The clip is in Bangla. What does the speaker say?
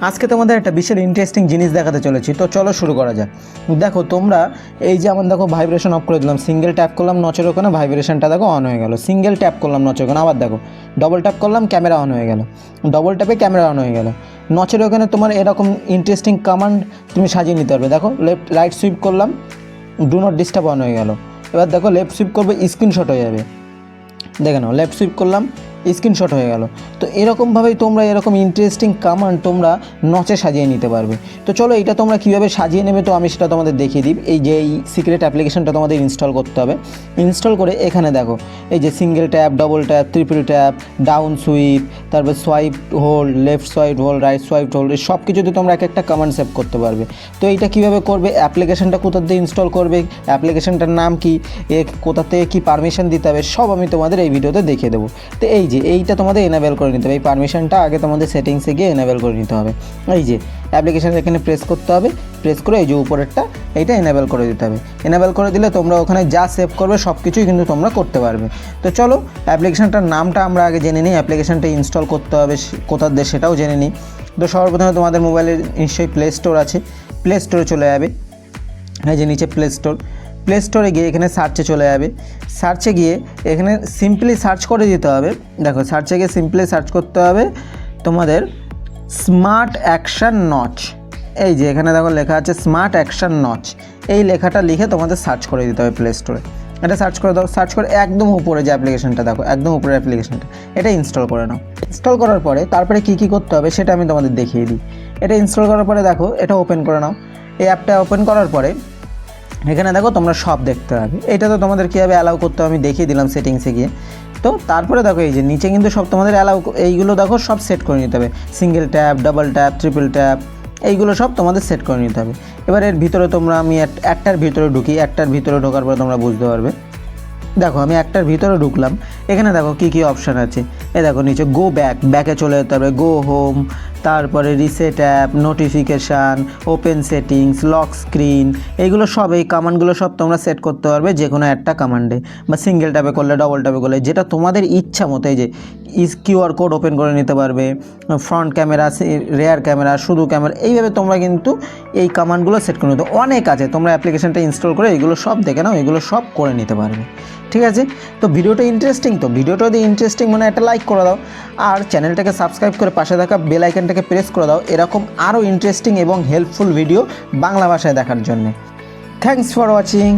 আজকে তোমাদের একটা বিশাল ইন্টারেস্টিং জিনিস দেখাতে চলেছি। তো চলো শুরু করা যাক। দেখো তোমরা এই যে আমার দেখো ভাইব্রেশন অফ করে দিলাম, সিঙ্গেল ট্যাপ করলাম নচের ওখানে, ভাইব্রেশনটা দেখো অন হয়ে গেল। সিঙ্গেল ট্যাপ করলাম নচের ওখানে, আবার দেখো ডবল ট্যাপ করলাম, ক্যামেরা অন হয়ে গেল। ডবল ট্যাপে ক্যামেরা অন হয়ে গেল। নচের ওখানে তোমার এরকম ইন্টারেস্টিং কমান্ড তুমি সাজিয়ে নিতে পারবে। দেখো লেফট রাইট সুইপ করলাম, ডু নট ডিস্টার্ব অন হয়ে গেল। এবার দেখো লেফট সুইপ করবে, স্ক্রিনশট হয়ে যাবে। দেখে নাও লেফট সুইপ করলাম, স্ক্রিনশট হয়ে গেল। তো এরকমভাবেই তোমরা এরকম ইন্টারেস্টিং কমান্ড তোমরা নচে সাজিয়ে নিতে পারবে। তো চলো এটা তোমরা কীভাবে সাজিয়ে নেবে তো আমি সেটা তোমাদের দেখিয়ে দিই। এই যে এই সিক্রেট অ্যাপ্লিকেশনটা তোমাদের ইনস্টল করতে হবে। ইনস্টল করে এখানে দেখো এই যে single tap, double tap, triple tap, down swipe, তারপর swipe hold, left swipe hold, right swipe hold, এই সব কিছুতে তোমরা এক একটা কমান্ড সেভ করতে পারবে। তো এইটা কীভাবে করবে, অ্যাপ্লিকেশনটা কোথা দিয়ে ইনস্টল করবে, অ্যাপ্লিকেশনটার নাম কি, কোথা থেকে কী পারমিশন দিতে হবে, সব আমি তোমাদের এই ভিডিওতে দেখিয়ে দেবো। তো এই যে এইটা তোমাদের এনেবেল করে নিতে হবে, এই পারমিশনটা আগে তোমাদের সেটিংসে গিয়ে এনেবেল করে নিতে হবে। এই যে অ্যাপ্লিকেশন এখানে প্রেস করতে হবে, প্রেস করে এই যে উপরেরটা এইটা এনেবেল করে দিতে হবে। এনেবেল করে দিলে তোমরা ওখানে যা সেভ করবে সব কিছুই কিন্তু তোমরা করতে পারবে। তো চলো অ্যাপ্লিকেশনটার নামটা আমরা আগে জেনে নিই, অ্যাপ্লিকেশনটা ইনস্টল করতে হবে কোথা দিয়ে সেটাও জেনে নিই। তো সর্বপ্রথমে তোমাদের মোবাইলের নিশ্চয়ই প্লে স্টোর আছে, প্লে স্টোরে চলে যাবে। এই যে নিচে প্লে স্টোর, প্লে স্টোরে গিয়ে এখানে সার্চে চলে যাবে। সার্চে গিয়ে এখানে সিম্পলি সার্চ করে দিতে হবে। দেখো সার্চে গিয়ে সিম্পলি সার্চ করতে হবে তোমাদের স্মার্ট অ্যাকশন নচ। এই যে এখানে দেখো লেখা আছে স্মার্ট অ্যাকশন নচ, এই লেখাটা লিখে তোমাদের সার্চ করে দিতে হবে প্লে স্টোরে। এটা সার্চ করে দাও, সার্চ করে একদম উপরে যে অ্যাপ্লিকেশনটা দেখো, একদম উপরে অ্যাপ্লিকেশনটা, এটা ইনস্টল করে নাও। ইনস্টল করার পরে তারপরে কী করতে হবে সেটা আমি তোমাদের দেখিয়ে দিই। এটা ইনস্টল করার পরে দেখো এটা ওপেন করে নাও। এই অ্যাপটা ওপেন করার পরে এখানে দেখো তোমরা সব দেখতে হবে। এটা তো তোমাদের কীভাবে অ্যালাউ করতে হবে আমি দেখিয়ে দিলাম সেটিংসে গিয়ে। তো তারপরে দেখো এই যে নিচে কিন্তু সব তোমাদের অ্যালাউ, এইগুলো দেখো সব সেট করে নিতে হবে। Single tap, double tap, triple tap, এইগুলো সব তোমাদের সেট করে নিতে হবে। এবার এর ভিতরে তোমরা আমি একটার ভিতরে ঢুকি, একটার ভিতরে ঢোকার পরে তোমরা বুঝতে পারবে। দেখো আমি একটার ভিতরে ঢুকলাম, এখানে দেখো কী কী অপশান আছে। দেখো নিচে গো ব্যাক, ব্যাকে চলে যেতে হবে, গো হোম, তারপরে reset app, notification, open settings, lock screen, এইগুলো সব এই কমান্ডগুলো সব তোমরা সেট করতে পারবে যে কোনো একটা কমান্ডে, বা সিঙ্গেল ট্যাপে করলে, ডবল ট্যাপে করলে, যেটা তোমাদের ইচ্ছা মতো। এই যে কিউআর কোড ওপেন করে নিতে পারবে, ফ্রন্ট ক্যামেরা, রেয়ার ক্যামেরা, শুধু ক্যামেরা, এইভাবে তোমরা কিন্তু এই কমান্ডগুলো সেট করে নিতে। অনেক আছে, তোমরা অ্যাপ্লিকেশানটা ইনস্টল করে এগুলো সব দেখে নাও, এগুলো সব করে নিতে পারবে। ঠিক আছে, তো ভিডিওটা ইন্টারেস্টিং, তো ভিডিওটা যদি ইন্টারেস্টিং মানে একটা লাইক করে দাও, আর চ্যানেলটাকে সাবস্ক্রাইব করে পাশে থাকা বেল আইকনটাকে প্রেস করে দাও এরকম আরও ইন্টারেস্টিং এবং হেল্পফুল ভিডিও বাংলা ভাষায় দেখার জন্যে। Thanks for watching.